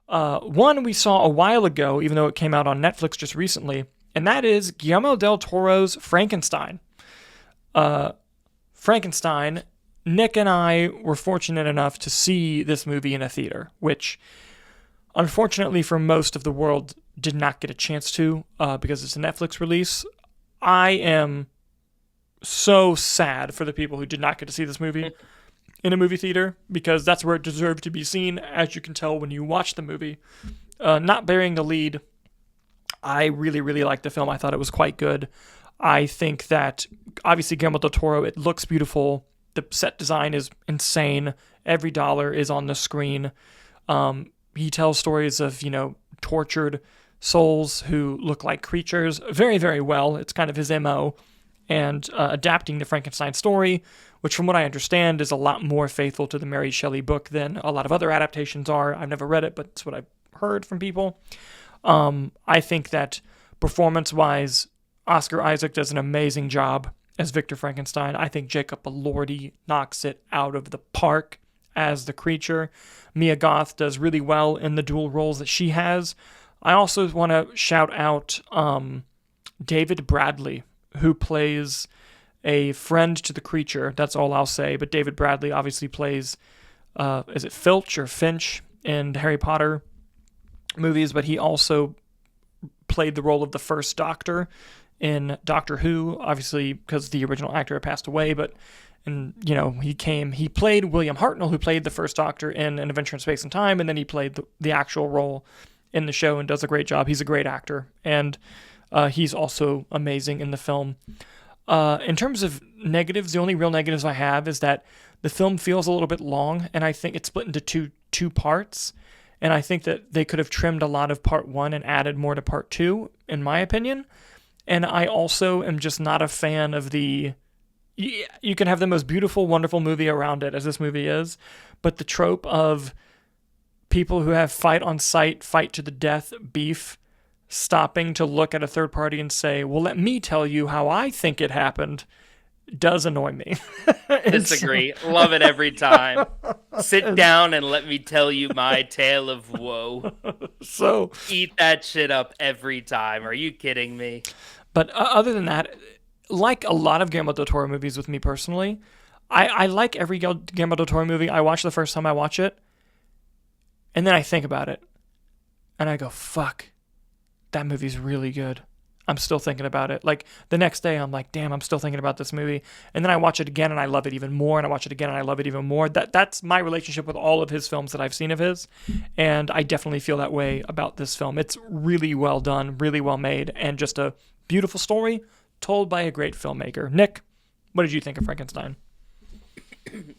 One we saw a while ago, even though it came out on Netflix just recently, and that is Guillermo del Toro's Frankenstein. Uh, Frankenstein, Nick and I were fortunate enough to see this movie in a theater, which unfortunately for most of the world did not get a chance to because it's a Netflix release. I am so sad for the people who did not get to see this movie in a movie theater because that's where it deserved to be seen, as you can tell when you watch the movie. Not bearing the lead, I really, really liked the film. I thought it was quite good. I think that obviously Guillermo del Toro, it looks beautiful. The set design is insane. Every dollar is on the screen. He tells stories of, tortured souls who look like creatures very, very well. It's kind of his MO. And adapting the Frankenstein story, which from what I understand is a lot more faithful to the Mary Shelley book than a lot of other adaptations are. I've never read it, but it's what I've heard from people. I think that performance-wise, Oscar Isaac does an amazing job as Victor Frankenstein. I think Jacob Elordi knocks it out of the park as the creature. Mia Goth does really well in the dual roles that she has. I also want to shout out David Bradley, who plays a friend to the creature. That's all I'll say. But David Bradley obviously plays, is it Filch or Finch in the Harry Potter movies? But he also played the role of the first Doctor in Doctor Who, obviously because the original actor had passed away. But he played William Hartnell, who played the first Doctor in An Adventure in Space and Time, and then he played the actual role in the show and does a great job. He's a great actor, and he's also amazing in the film. In terms of negatives, the only real negatives I have is that the film feels a little bit long, and I think it's split into two parts. And I think that they could have trimmed a lot of part one and added more to part two, in my opinion. And I also am just not a fan of the... You can have the most beautiful, wonderful movie around it, as this movie is, but the trope of people who have fight on sight, fight to the death beef, stopping to look at a third party and say, well, let me tell you how I think it happened, does annoy me. Disagree. Love it every time. Sit down and let me tell you my tale of woe. So eat that shit up every time. Are you kidding me? But other than that, like a lot of Guillermo del Toro movies with me personally, I like every Guillermo del Toro movie. I watch the first time I watch it, and then I think about it, and I go, fuck, that movie's really good. I'm still thinking about it. Like, the next day, I'm like, damn, I'm still thinking about this movie. And then I watch it again, and I love it even more, and I watch it again, and I love it even more. That's my relationship with all of his films that I've seen of his, and I definitely feel that way about this film. It's really well done, really well made, and just a beautiful story told by a great filmmaker. Nick, what did you think of Frankenstein?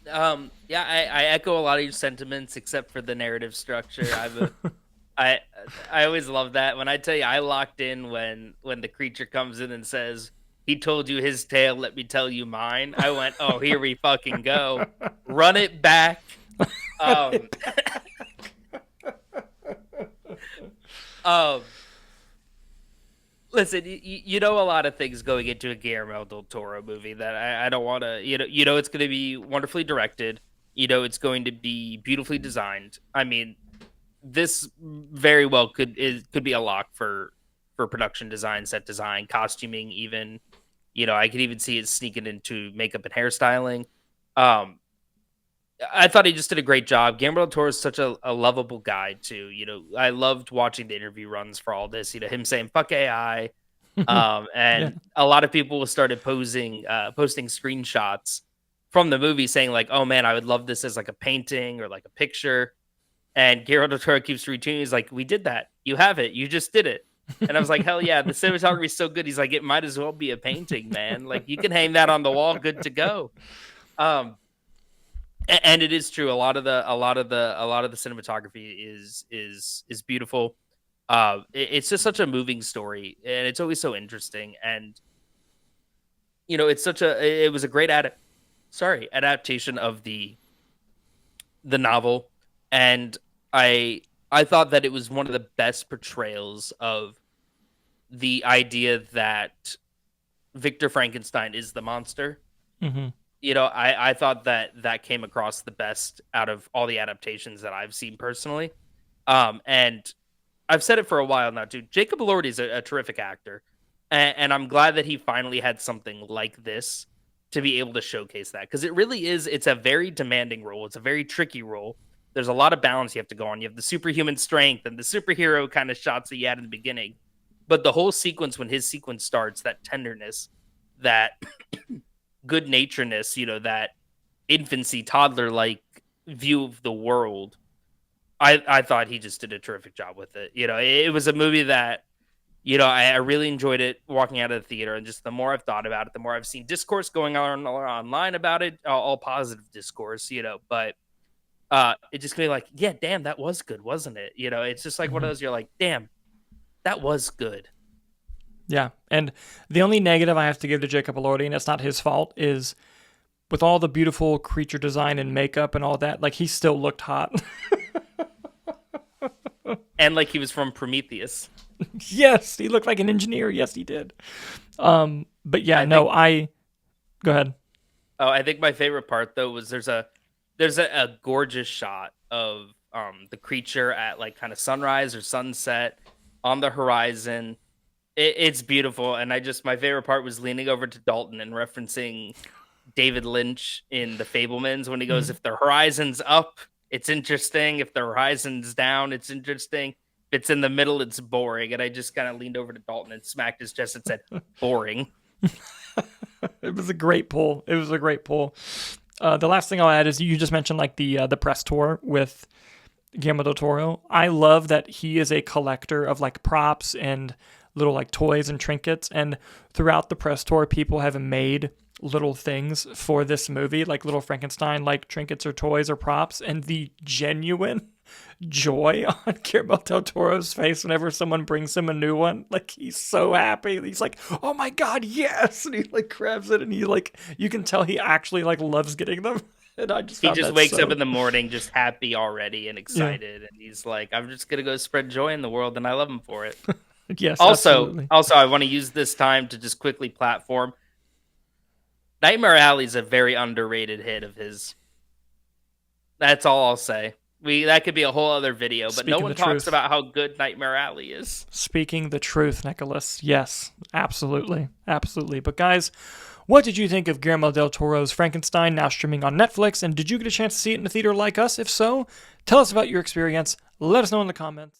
Yeah, I echo a lot of your sentiments except for the narrative structure. I always love that. When I tell you I locked in when the creature comes in and says, he told you his tale, let me tell you mine. I went, oh, here we fucking go. Run it back. Um, Listen, you know a lot of things going into a Guillermo del Toro movie that I don't want to, it's going to be wonderfully directed. It's going to be beautifully designed. I mean, this very well could be a lock for production design, set design, costuming, even. I could even see it sneaking into makeup and hairstyling. I thought he just did a great job. Guillermo del Toro is such a lovable guy too. I loved watching the interview runs for all this. Him saying "fuck AI," and Yeah. a lot of people started posting screenshots from the movie saying like, "Oh man, I would love this as like a painting or like a picture." And Guillermo del Toro keeps retweeting. He's like, "We did that. You have it. You just did it." And I was like, "Hell yeah, the cinematography is so good." He's like, "It might as well be a painting, man. Like you can hang that on the wall, good to go." And it is true. A lot of the cinematography is beautiful. It's just such a moving story, and it's always so interesting. And it was a great adaptation of the novel, and I thought that it was one of the best portrayals of the idea that Victor Frankenstein is the monster. Mm-hmm. I thought that came across the best out of all the adaptations that I've seen personally. And I've said it for a while now, dude. Jacob Elordi is a terrific actor, and I'm glad that he finally had something like this to be able to showcase that, because it really is. It's a very demanding role. It's a very tricky role. There's a lot of balance you have to go on. You have the superhuman strength and the superhero kind of shots that you had in the beginning, but the whole sequence, when his sequence starts, that tenderness, that good naturedness, that infancy, toddler like view of the world. I thought he just did a terrific job with it. It was a movie that, I really enjoyed it walking out of the theater. And just the more I've thought about it, the more I've seen discourse going on online about it, all positive discourse, but it just made me like, yeah, damn, that was good, wasn't it? It's just like one of those, you're like, damn, that was good. Yeah, and the only negative I have to give to Jacob Elordi, and it's not his fault, is with all the beautiful creature design and makeup and all that, like, he still looked hot. And like he was from Prometheus. Yes, he looked like an engineer. Yes, he did. But yeah, go ahead. Oh, I think my favorite part though was there's a gorgeous shot of the creature at like kind of sunrise or sunset on the horizon. It's beautiful, and my favorite part was leaning over to Dalton and referencing David Lynch in The Fablemans when he goes, "If the horizon's up, it's interesting. If the horizon's down, it's interesting. If it's in the middle, it's boring." And I just kind of leaned over to Dalton and smacked his chest and said, "Boring." It was a great pull. The last thing I'll add is you just mentioned like the press tour with Guillermo del Toro. I love that he is a collector of like props and little like toys and trinkets. And throughout the press tour, people have made little things for this movie, like little Frankenstein like trinkets or toys or props, and the genuine joy on Guillermo del Toro's face whenever someone brings him a new one. Like, he's so happy. He's like, "Oh my god, yes!" And he like grabs it, and he like, you can tell he actually like loves getting them. And I just he just wakes up in the morning just happy already and excited, and he's like, "I'm just gonna go spread joy in the world," and I love him for it. Yes. Also, absolutely. I want to use this time to just quickly platform Nightmare Alley is a very underrated hit of his. That's all I'll say. That could be a whole other video, but no one talks about how good Nightmare Alley is. Speaking the truth, Nicholas. Yes, absolutely. Absolutely. But guys, what did you think of Guillermo del Toro's Frankenstein, now streaming on Netflix? And did you get a chance to see it in the theater like us? If so, tell us about your experience. Let us know in the comments.